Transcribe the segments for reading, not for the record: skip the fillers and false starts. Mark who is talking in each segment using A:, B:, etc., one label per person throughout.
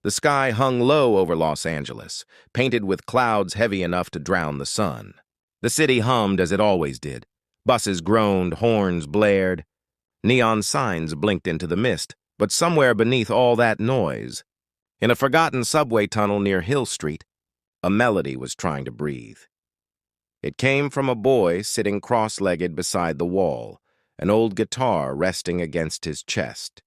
A: The sky hung low over Los Angeles, painted with clouds heavy enough to drown the sun. The city hummed as it always did. Buses groaned, horns blared. Neon signs blinked into the mist, but somewhere beneath all that noise, in a forgotten subway tunnel near Hill Street, a melody was trying to breathe. It came from a boy sitting cross-legged beside the wall, an old guitar resting against his chest.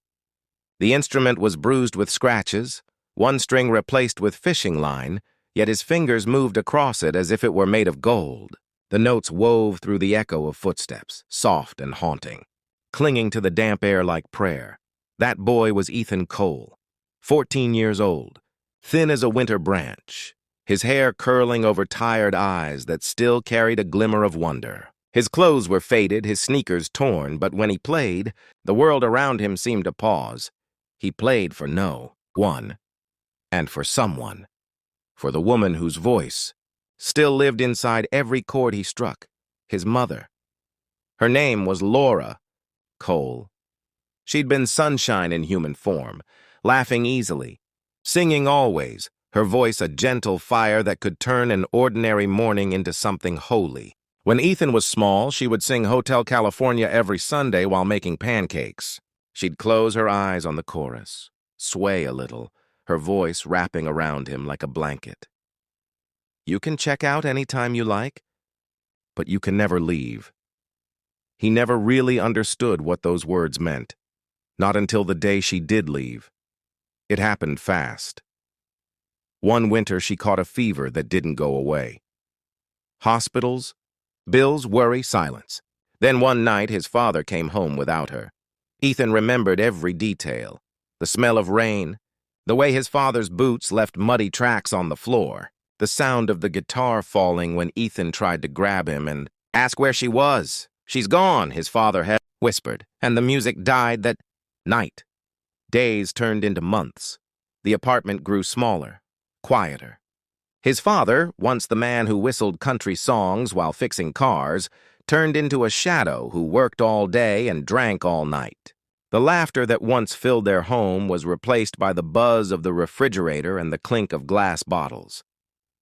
A: The instrument was bruised with scratches, one string replaced with fishing line, yet his fingers moved across it as if it were made of gold. The notes wove through the echo of footsteps, soft and haunting, clinging to the damp air like prayer. That boy was Ethan Cole, 14 years old, thin as a winter branch, his hair curling over tired eyes that still carried a glimmer of wonder. His clothes were faded, his sneakers torn, but when he played, the world around him seemed to pause. He played for no one, and for someone, for the woman whose voice still lived inside every chord he struck, his mother. Her name was Laura Cole. She'd been sunshine in human form, laughing easily, singing always, her voice a gentle fire that could turn an ordinary morning into something holy. When Ethan was small, she would sing Hotel California every Sunday while making pancakes. She'd close her eyes on the chorus, sway a little, her voice wrapping around him like a blanket. You can check out any time you like, but you can never leave. He never really understood what those words meant, not until the day she did leave. It happened fast. One winter she caught a fever that didn't go away. Hospitals, bills, worry, silence. Then one night his father came home without her. Ethan remembered every detail, the smell of rain, the way his father's boots left muddy tracks on the floor, the sound of the guitar falling when Ethan tried to grab him and ask where she was. She's gone, his father had whispered, and the music died that night. Days turned into months. The apartment grew smaller, quieter. His father, once the man who whistled country songs while fixing cars, turned into a shadow who worked all day and drank all night. The laughter that once filled their home was replaced by the buzz of the refrigerator and the clink of glass bottles.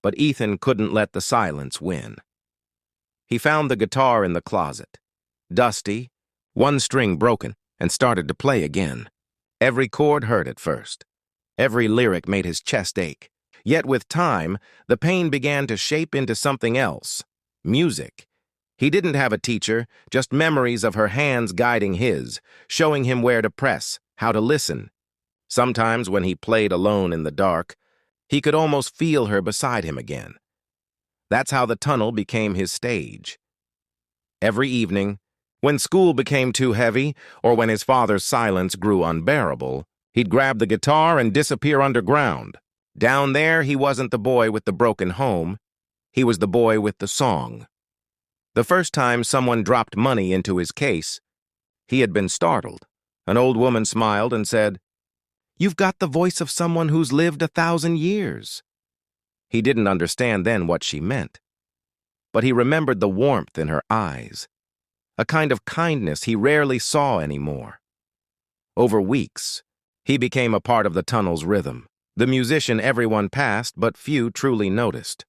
A: But Ethan couldn't let the silence win. He found the guitar in the closet, dusty, one string broken, and started to play again. Every chord hurt at first. Every lyric made his chest ache. Yet with time, the pain began to shape into something else, music. He didn't have a teacher, just memories of her hands guiding his, showing him where to press, how to listen. Sometimes when he played alone in the dark, he could almost feel her beside him again. That's how the tunnel became his stage. Every evening, when school became too heavy, or when his father's silence grew unbearable, he'd grab the guitar and disappear underground. Down there, he wasn't the boy with the broken home. He was the boy with the song. The first time someone dropped money into his case, he had been startled. An old woman smiled and said, "You've got the voice of someone who's lived 1,000 years." He didn't understand then what she meant, but he remembered the warmth in her eyes, a kind of kindness he rarely saw anymore. Over weeks, he became a part of the tunnel's rhythm, the musician everyone passed but few truly noticed.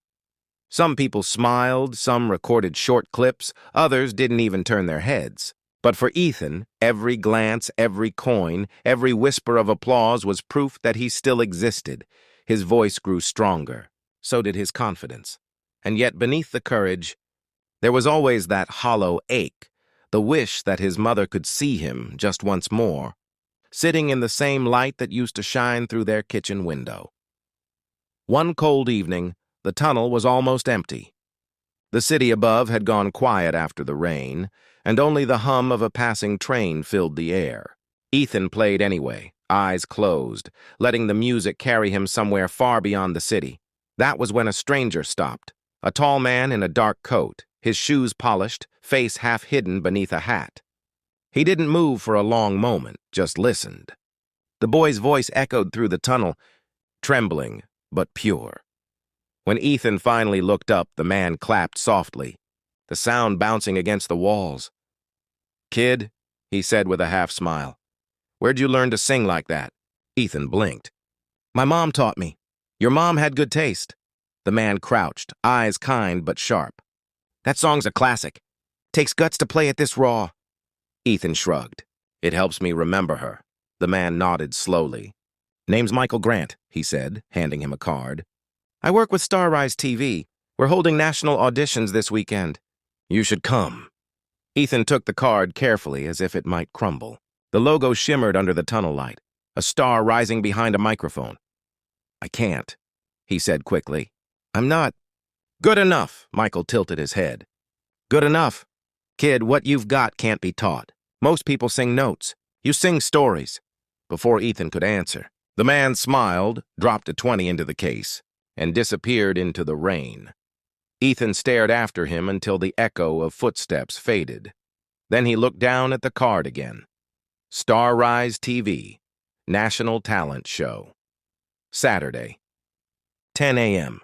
A: Some people smiled, some recorded short clips, others didn't even turn their heads. But for Ethan, every glance, every coin, every whisper of applause was proof that he still existed. His voice grew stronger. So did his confidence. And yet beneath the courage, there was always that hollow ache, the wish that his mother could see him just once more, sitting in the same light that used to shine through their kitchen window. One cold evening, the tunnel was almost empty. The city above had gone quiet after the rain, and only the hum of a passing train filled the air. Ethan played anyway, eyes closed, letting the music carry him somewhere far beyond the city. That was when a stranger stopped, a tall man in a dark coat, his shoes polished, face half hidden beneath a hat. He didn't move for a long moment, just listened. The boy's voice echoed through the tunnel, trembling but pure. When Ethan finally looked up, the man clapped softly, the sound bouncing against the walls. "Kid," he said with a half smile, "where'd you learn to sing like that?" Ethan blinked. My mom taught me. Your mom had good taste. The man crouched, eyes kind but sharp. That song's a classic. Takes guts to play it this raw. Ethan shrugged. It helps me remember her. The man nodded slowly. Name's Michael Grant, he said, handing him a card. I work with Starrise TV. We're holding national auditions this weekend. You should come. Ethan took the card carefully as if it might crumble. The logo shimmered under the tunnel light, a star rising behind a microphone. I can't, he said quickly. I'm not. Good enough, Michael tilted his head. Good enough. Kid, what you've got can't be taught. Most people sing notes. You sing stories. Before Ethan could answer, the man smiled, dropped a 20 into the case, and disappeared into the rain. Ethan stared after him until the echo of footsteps faded. Then he looked down at the card again. Starrise TV, National Talent Show. Saturday, 10 a.m.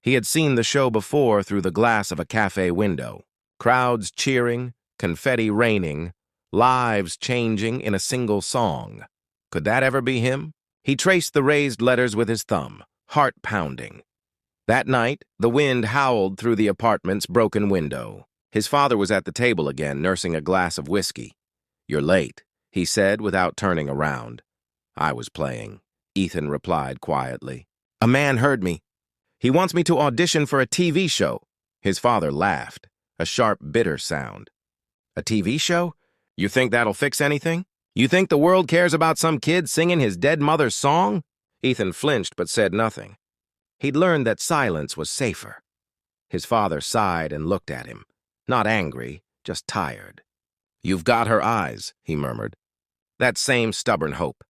A: He had seen the show before through the glass of a cafe window. Crowds cheering, confetti raining, lives changing in a single song. Could that ever be him? He traced the raised letters with his thumb, heart pounding. That night, the wind howled through the apartment's broken window. His father was at the table again, nursing a glass of whiskey. You're late, he said without turning around. I was playing, Ethan replied quietly. A man heard me. He wants me to audition for a TV show. His father laughed, a sharp, bitter sound. A TV show? You think that'll fix anything? You think the world cares about some kid singing his dead mother's song? Ethan flinched but said nothing. He'd learned that silence was safer. His father sighed and looked at him. Not angry, just tired. You've got her eyes, he murmured. That same stubborn hope.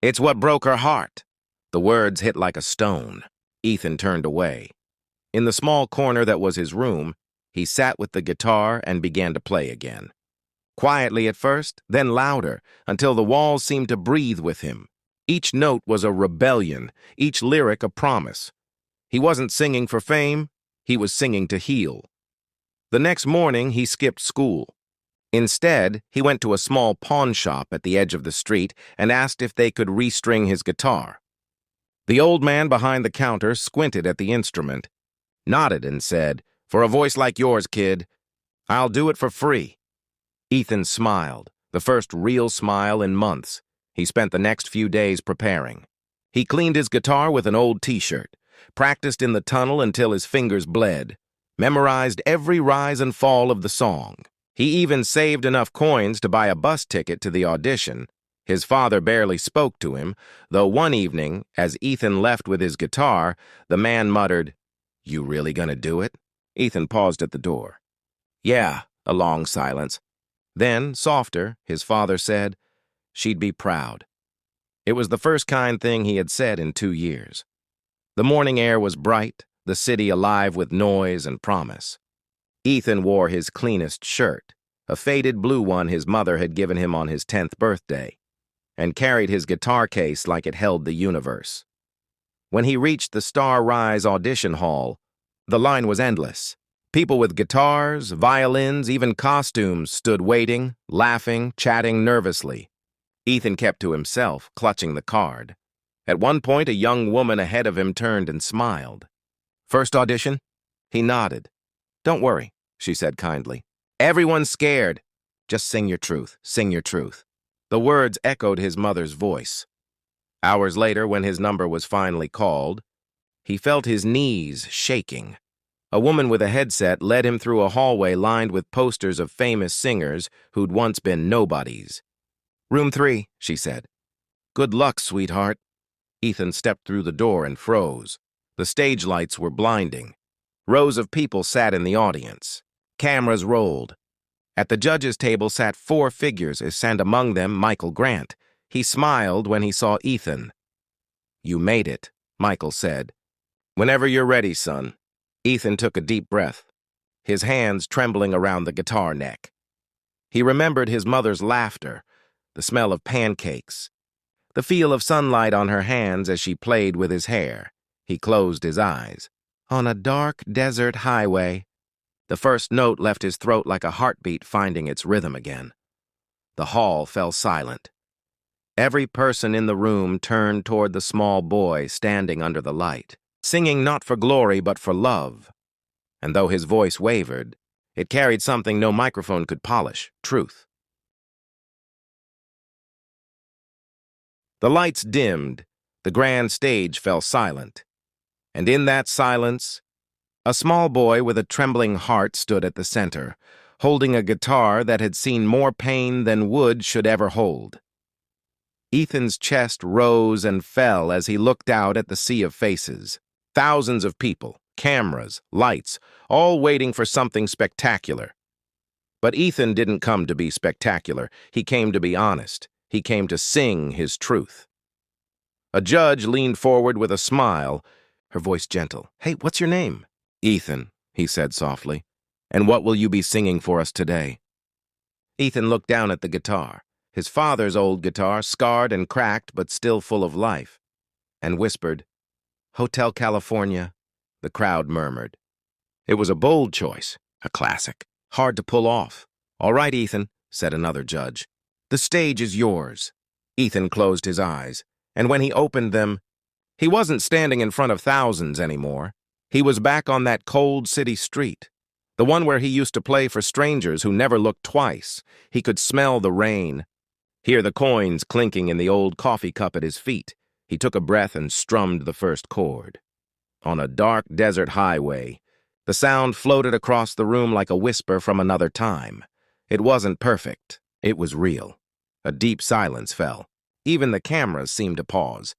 A: It's what broke her heart. The words hit like a stone. Ethan turned away. In the small corner that was his room, he sat with the guitar and began to play again. Quietly at first, then louder, until the walls seemed to breathe with him. Each note was a rebellion, each lyric a promise. He wasn't singing for fame, he was singing to heal. The next morning, he skipped school. Instead, he went to a small pawn shop at the edge of the street and asked if they could restring his guitar. The old man behind the counter squinted at the instrument, nodded and said, For a voice like yours, kid, I'll do it for free. Ethan smiled, the first real smile in months. He spent the next few days preparing. He cleaned his guitar with an old t-shirt, practiced in the tunnel until his fingers bled, memorized every rise and fall of the song. He even saved enough coins to buy a bus ticket to the audition. His father barely spoke to him, though one evening, as Ethan left with his guitar, the man muttered, You really gonna do it? Ethan paused at the door. Yeah, a long silence. Then, softer, his father said, She'd be proud. It was the first kind thing he had said in 2 years. The morning air was bright, the city alive with noise and promise. Ethan wore his cleanest shirt, a faded blue one his mother had given him on his 10th birthday, and carried his guitar case like it held the universe. When he reached the Starrise audition hall, the line was endless. People with guitars, violins, even costumes stood waiting, laughing, chatting nervously. Ethan kept to himself, clutching the card. At one point, a young woman ahead of him turned and smiled. First audition? He nodded. Don't worry, she said kindly. Everyone's scared. Just sing your truth, sing your truth. The words echoed his mother's voice. Hours later, when his number was finally called, he felt his knees shaking. A woman with a headset led him through a hallway lined with posters of famous singers who'd once been nobodies. Room 3, she said. Good luck, sweetheart. Ethan stepped through the door and froze. The stage lights were blinding. Rows of people sat in the audience. Cameras rolled. At the judges' table sat 4 figures, and among them Michael Grant. He smiled when he saw Ethan. You made it, Michael said. Whenever you're ready, son. Ethan took a deep breath, his hands trembling around the guitar neck. He remembered his mother's laughter, the smell of pancakes, the feel of sunlight on her hands as she played with his hair. He closed his eyes. On a dark desert highway. The first note left his throat like a heartbeat finding its rhythm again. The hall fell silent. Every person in the room turned toward the small boy standing under the light, singing not for glory but for love. And though his voice wavered, it carried something no microphone could polish: truth. The lights dimmed, the grand stage fell silent, and in that silence, a small boy with a trembling heart stood at the center, holding a guitar that had seen more pain than wood should ever hold. Ethan's chest rose and fell as he looked out at the sea of faces. Thousands of people, cameras, lights, all waiting for something spectacular. But Ethan didn't come to be spectacular. He came to be honest. He came to sing his truth. A judge leaned forward with a smile, her voice gentle. "Hey, what's your name?" "Ethan," he said softly. "And what will you be singing for us today?" Ethan looked down at the guitar, his father's old guitar, scarred and cracked but still full of life, and whispered, "Hotel California." The crowd murmured. It was a bold choice, a classic, hard to pull off. "All right, Ethan," said another judge. "The stage is yours." Ethan closed his eyes, and when he opened them, he wasn't standing in front of thousands anymore. He was back on that cold city street, the one where he used to play for strangers who never looked twice. He could smell the rain, hear the coins clinking in the old coffee cup at his feet. He took a breath and strummed the first chord. On a dark desert highway, the sound floated across the room like a whisper from another time. It wasn't perfect. It was real. A deep silence fell. Even the cameras seemed to pause.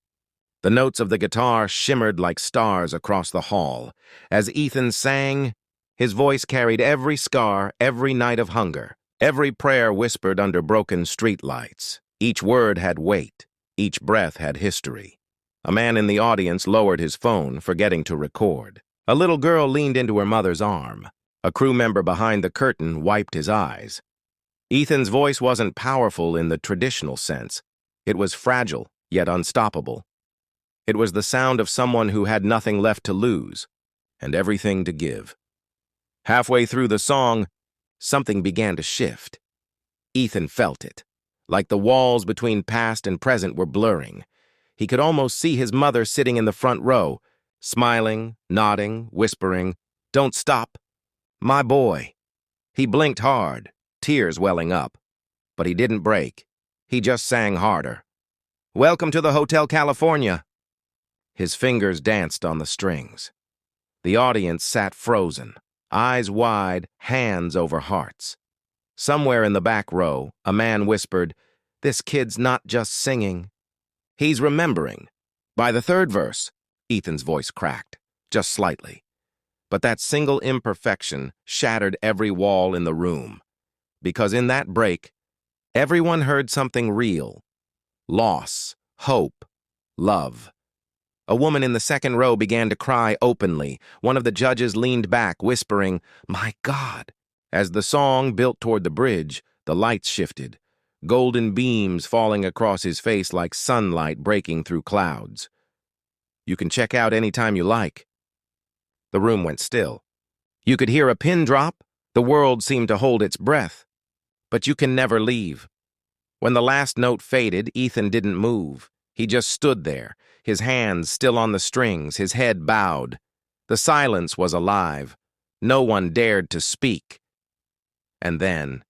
A: The notes of the guitar shimmered like stars across the hall. As Ethan sang, his voice carried every scar, every night of hunger, every prayer whispered under broken streetlights. Each word had weight. Each breath had history. A man in the audience lowered his phone, forgetting to record. A little girl leaned into her mother's arm. A crew member behind the curtain wiped his eyes. Ethan's voice wasn't powerful in the traditional sense. It was fragile, yet unstoppable. It was the sound of someone who had nothing left to lose and everything to give. Halfway through the song, something began to shift. Ethan felt it, like the walls between past and present were blurring. He could almost see his mother sitting in the front row, smiling, nodding, whispering, "Don't stop, my boy." He blinked hard, tears welling up, but he didn't break. He just sang harder. "Welcome to the Hotel California." His fingers danced on the strings. The audience sat frozen, eyes wide, hands over hearts. Somewhere in the back row, a man whispered, "This kid's not just singing. He's remembering." By the third verse, Ethan's voice cracked, just slightly. But that single imperfection shattered every wall in the room. Because in that break, everyone heard something real. Loss, hope, love. A woman in the second row began to cry openly. One of the judges leaned back, whispering, "My God." As the song built toward the bridge, the lights shifted, golden beams falling across his face like sunlight breaking through clouds. "You can check out anytime you like." The room went still. You could hear a pin drop. The world seemed to hold its breath. But you can never leave. When the last note faded, Ethan didn't move. He just stood there, his hands still on the strings, his head bowed. The silence was alive. No one dared to speak. And then,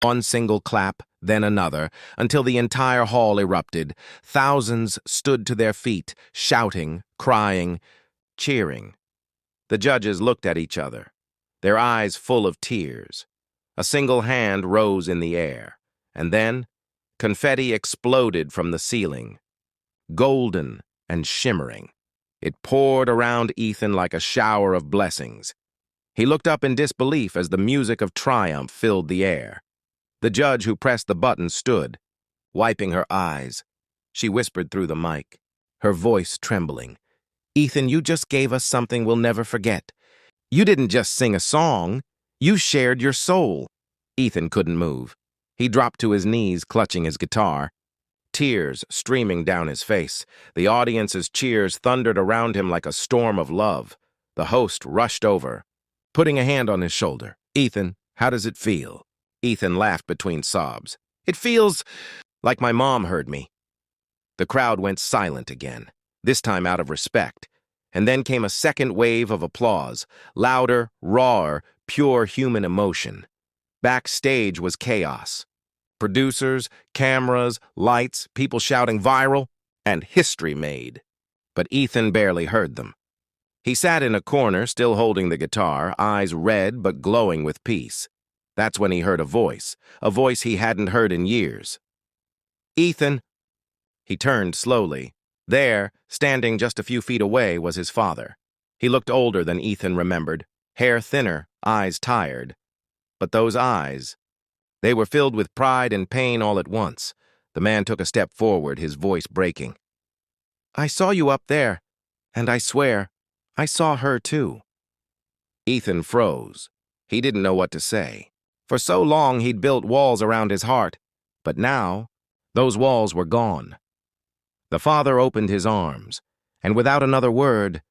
A: one single clap, then another, until the entire hall erupted. Thousands stood to their feet, shouting, crying, cheering. The judges looked at each other, their eyes full of tears. A single hand rose in the air, and then confetti exploded from the ceiling, golden and shimmering. It poured around Ethan like a shower of blessings. He looked up in disbelief as the music of triumph filled the air. The judge who pressed the button stood, wiping her eyes. She whispered through the mic, her voice trembling. "Ethan, you just gave us something we'll never forget. You didn't just sing a song. You shared your soul." Ethan couldn't move. He dropped to his knees, clutching his guitar, tears streaming down his face. The audience's cheers thundered around him like a storm of love. The host rushed over, putting a hand on his shoulder. "Ethan, how does it feel?" Ethan laughed between sobs. "It feels like my mom heard me. The crowd went silent again, this time out of respect, and then came a second wave of applause, louder, rawer, pure human emotion. Backstage was chaos. Producers, cameras, lights, people shouting viral, and history made. But Ethan barely heard them. He sat in a corner, still holding the guitar, eyes red but glowing with peace. That's when he heard a voice he hadn't heard in years. "Ethan." He turned slowly. There, standing just a few feet away, was his father. He looked older than Ethan remembered, hair thinner, eyes tired. But those eyes, they were filled with pride and pain all at once. The man took a step forward, his voice breaking. "I saw you up there, and I swear, I saw her too." Ethan froze. He didn't know what to say. For so long he'd built walls around his heart, but now, those walls were gone. The father opened his arms, and without another word,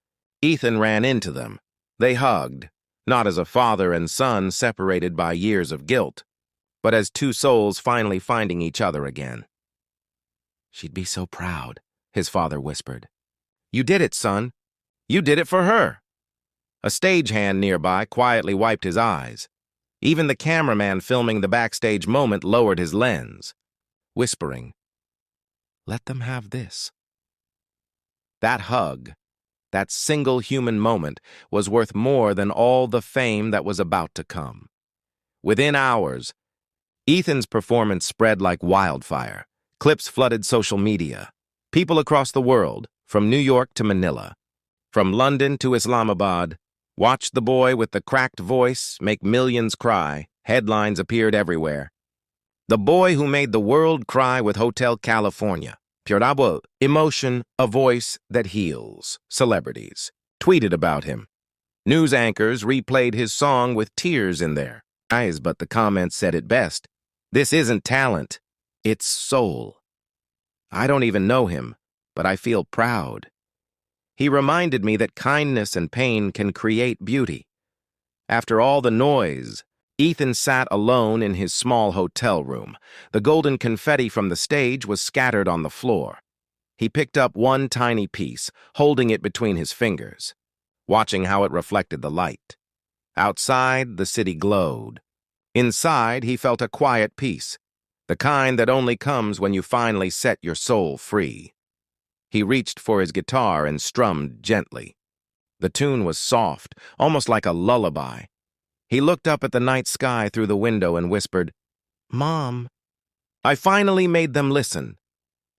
A: Ethan ran into them. They hugged, not as a father and son separated by years of guilt, but as two souls finally finding each other again. "She'd be so proud," his father whispered. "You did it, son. You did it for her." A stagehand nearby quietly wiped his eyes. Even the cameraman filming the backstage moment lowered his lens, whispering, "Let them have this." That hug, that single human moment, was worth more than all the fame that was about to come. Within hours, Ethan's performance spread like wildfire. Clips flooded social media. People across the world, from New York to Manila, from London to Islamabad, watched the boy with the cracked voice make millions cry. Headlines appeared everywhere. "The boy who made the world cry with Hotel California. Purable emotion, a voice that heals." Celebrities tweeted about him. News anchors replayed his song with tears in their eyes, but the comments said it best. "This isn't talent, it's soul." I don't even know him, but I feel proud. He reminded me that kindness and pain can create beauty. After all the noise, Ethan sat alone in his small hotel room. The golden confetti from the stage was scattered on the floor. He picked up one tiny piece, holding it between his fingers, watching how it reflected the light. Outside, the city glowed. Inside, he felt a quiet peace, the kind that only comes when you finally set your soul free. He reached for his guitar and strummed gently. The tune was soft, almost like a lullaby. He looked up at the night sky through the window and whispered, "Mom." I finally made them listen.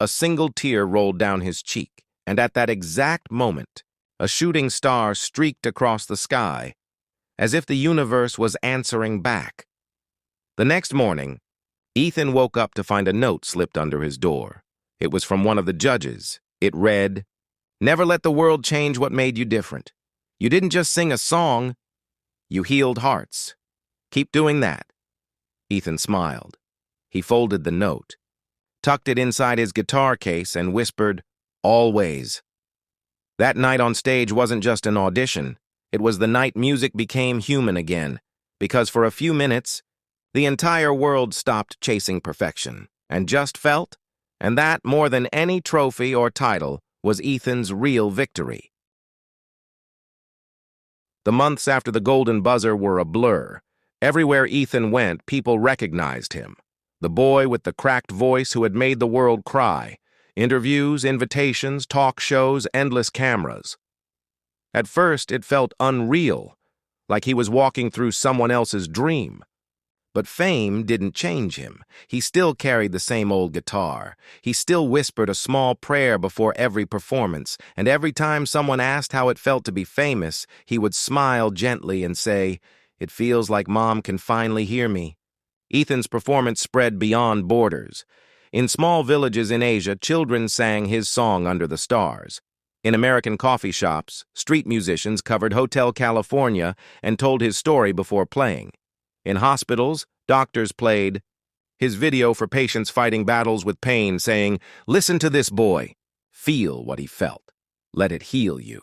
A: A single tear rolled down his cheek, and at that exact moment, a shooting star streaked across the sky, as if the universe was answering back. The next morning, Ethan woke up to find a note slipped under his door. It was from one of the judges. It read, "Never let the world change what made you different. You didn't just sing a song, you healed hearts. Keep doing that." Ethan smiled. He folded the note, tucked it inside his guitar case, and whispered, "Always." That night on stage wasn't just an audition. It was the night music became human again, because for a few minutes, the entire world stopped chasing perfection and just felt. And that, more than any trophy or title, was Ethan's real victory. The months after the Golden Buzzer were a blur. Everywhere Ethan went, people recognized him. The boy with the cracked voice who had made the world cry. Interviews, invitations, talk shows, endless cameras. At first, it felt unreal, like he was walking through someone else's dream. But fame didn't change him. He still carried the same old guitar. He still whispered a small prayer before every performance, and every time someone asked how it felt to be famous, he would smile gently and say, "It feels like Mom can finally hear me." Ethan's performance spread beyond borders. In small villages in Asia, children sang his song under the stars. In American coffee shops, street musicians covered Hotel California and told his story before playing. In hospitals, doctors played his video for patients fighting battles with pain, saying, "Listen to this boy. Feel what he felt. Let it heal you."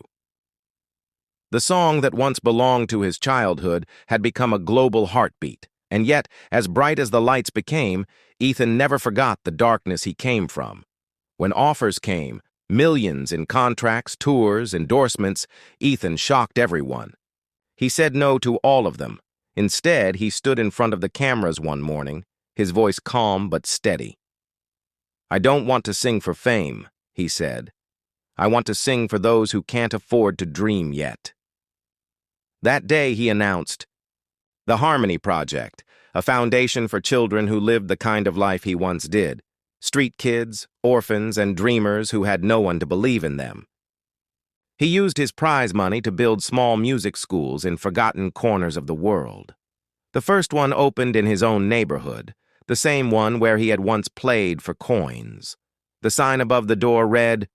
A: The song that once belonged to his childhood had become a global heartbeat, And yet, as bright as the lights became, Ethan never forgot the darkness he came from. When offers came, millions in contracts, tours, endorsements, Ethan shocked everyone. He said no to all of them. Instead, he stood in front of the cameras one morning, his voice calm but steady. "I don't want to sing for fame," he said. "I want to sing for those who can't afford to dream yet." That day, he announced the Harmony Project, a foundation for children who lived the kind of life he once did. Street kids, orphans, and dreamers who had no one to believe in them. He used his prize money to build small music schools in forgotten corners of the world. The first one opened in his own neighborhood, the same one where he had once played for coins. The sign above the door read,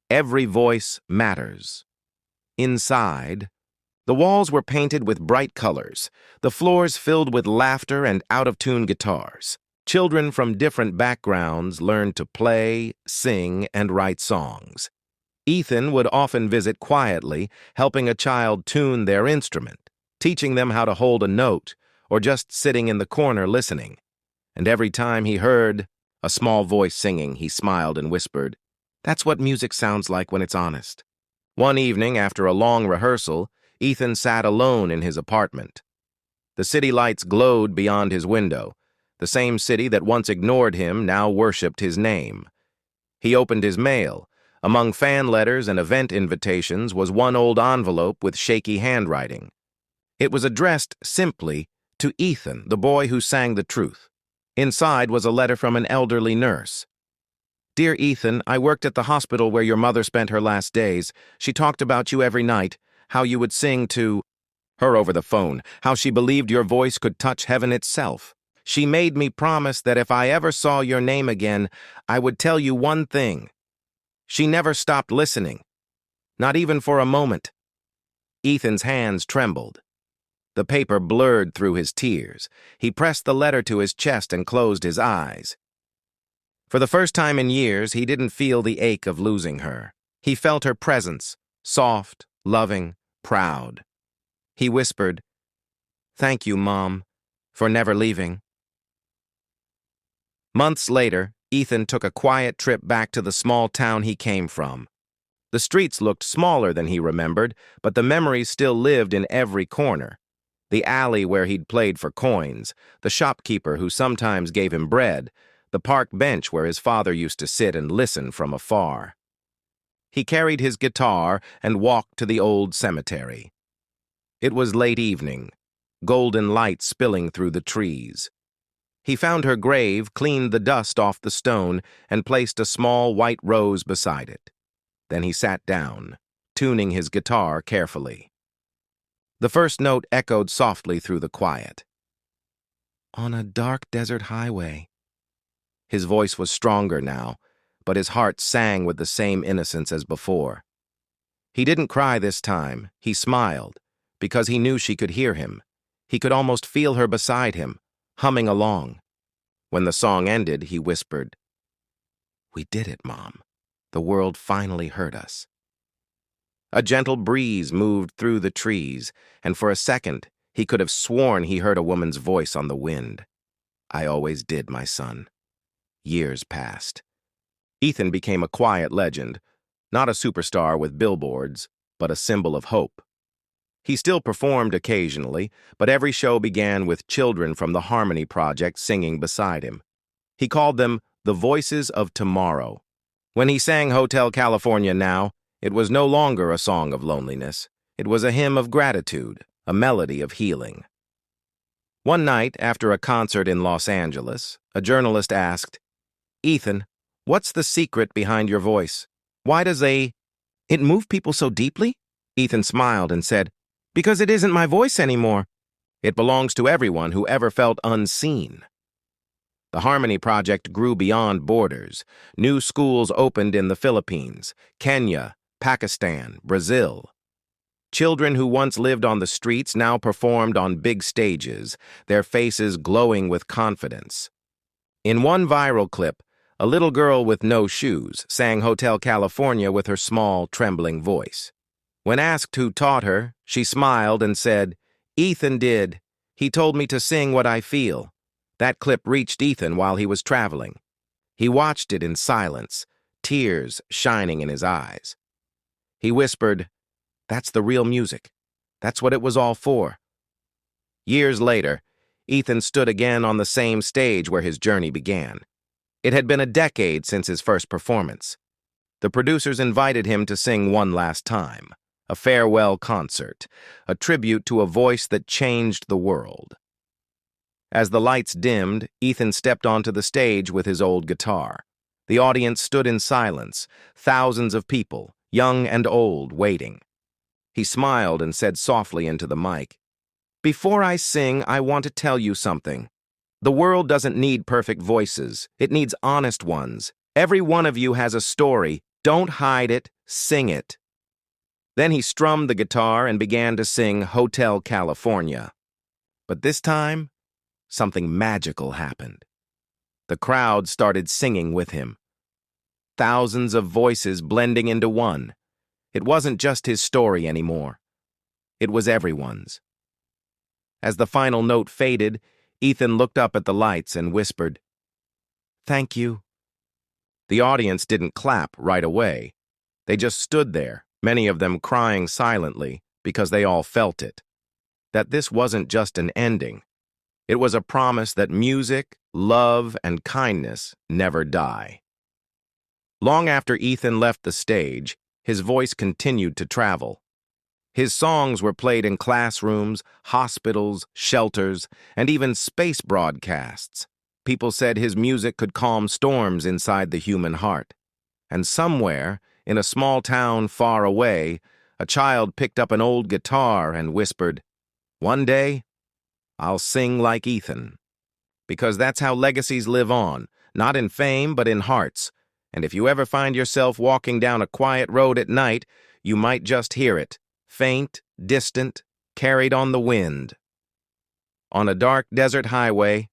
A: "Every voice matters." Inside, the walls were painted with bright colors, the floors filled with laughter and out-of-tune guitars. Children from different backgrounds learned to play, sing, and write songs. Ethan would often visit quietly, helping a child tune their instrument, teaching them how to hold a note, or just sitting in the corner listening. And every time he heard a small voice singing, he smiled and whispered, "That's what music sounds like when it's honest." One evening, after a long rehearsal, Ethan sat alone in his apartment. The city lights glowed beyond his window. The same city that once ignored him now worshipped his name. He opened his mail. Among fan letters and event invitations was one old envelope with shaky handwriting. It was addressed simply to Ethan, the boy who sang the truth. Inside was a letter from an elderly nurse. "Dear Ethan, I worked at the hospital where your mother spent her last days. She talked about you every night, how you would sing to her over the phone, how she believed your voice could touch heaven itself. She made me promise that if I ever saw your name again, I would tell you one thing. She never stopped listening, not even for a moment." Ethan's hands trembled. The paper blurred through his tears. He pressed the letter to his chest and closed his eyes. For the first time in years, he didn't feel the ache of losing her. He felt her presence, soft, loving, proud. He whispered, "Thank you, Mom, for never leaving." Months later, Ethan took a quiet trip back to the small town he came from. The streets looked smaller than he remembered, but the memories still lived in every corner. The alley where he'd played for coins, the shopkeeper who sometimes gave him bread, the park bench where his father used to sit and listen from afar. He carried his guitar and walked to the old cemetery. It was late evening, golden light spilling through the trees. He found her grave, cleaned the dust off the stone, and placed a small white rose beside it. Then he sat down, tuning his guitar carefully. The first note echoed softly through the quiet. "On a dark desert highway." His voice was stronger now, but his heart sang with the same innocence as before. He didn't cry this time. He smiled, because he knew she could hear him. He could almost feel her beside him, humming along. When the song ended, he whispered, "We did it, Mom. The world finally heard us." A gentle breeze moved through the trees, and for a second, he could have sworn he heard a woman's voice on the wind. "I always did, my son." Years passed. Ethan became a quiet legend, not a superstar with billboards, but a symbol of hope. He still performed occasionally, but every show began with children from the Harmony Project singing beside him. He called them the Voices of Tomorrow. When he sang Hotel California now, it was no longer a song of loneliness. It was a hymn of gratitude, a melody of healing. One night, after a concert in Los Angeles, a journalist asked, "Ethan, what's the secret behind your voice? Why does it move people so deeply?" Ethan smiled and said, "Because it isn't my voice anymore. It belongs to everyone who ever felt unseen." The Harmony Project grew beyond borders. New schools opened in the Philippines, Kenya, Pakistan, Brazil. Children who once lived on the streets now performed on big stages, their faces glowing with confidence. In one viral clip, a little girl with no shoes sang Hotel California with her small, trembling voice. When asked who taught her, she smiled and said, "Ethan did. He told me to sing what I feel. That clip reached Ethan while he was traveling. He watched it in silence, tears shining in his eyes. He whispered, "That's the real music. That's what it was all for." Years later, Ethan stood again on the same stage where his journey began. It had been a decade since his first performance. The producers invited him to sing one last time, a farewell concert, a tribute to a voice that changed the world. As the lights dimmed, Ethan stepped onto the stage with his old guitar. The audience stood in silence, thousands of people, young and old, waiting. He smiled and said softly into the mic, "Before I sing, I want to tell you something. The world doesn't need perfect voices. It needs honest ones. Every one of you has a story. Don't hide it. Sing it." Then he strummed the guitar and began to sing Hotel California. But this time, something magical happened. The crowd started singing with him. Thousands of voices blending into one. It wasn't just his story anymore. It was everyone's. As the final note faded, Ethan looked up at the lights and whispered, "Thank you." The audience didn't clap right away. They just stood there, many of them crying silently because they all felt it. That this wasn't just an ending. It was a promise that music, love, and kindness never die. Long after Ethan left the stage, his voice continued to travel. His songs were played in classrooms, hospitals, shelters, and even space broadcasts. People said his music could calm storms inside the human heart. And somewhere, in a small town far away, a child picked up an old guitar and whispered, "One day, I'll sing like Ethan." Because that's how legacies live on, not in fame, but in hearts. And if you ever find yourself walking down a quiet road at night, you might just hear it, faint, distant, carried on the wind. On a dark desert highway,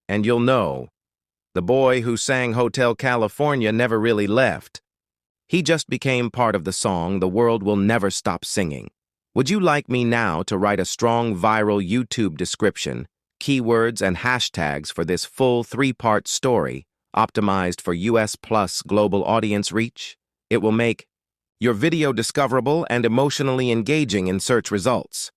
A: and you'll know, the boy who sang Hotel California never really left. He just became part of the song the world will never stop singing. Would you like me now to write a strong viral YouTube description, keywords, and hashtags for this full 3-part story, optimized for US Plus global audience reach? It will make your video discoverable and emotionally engaging in search results.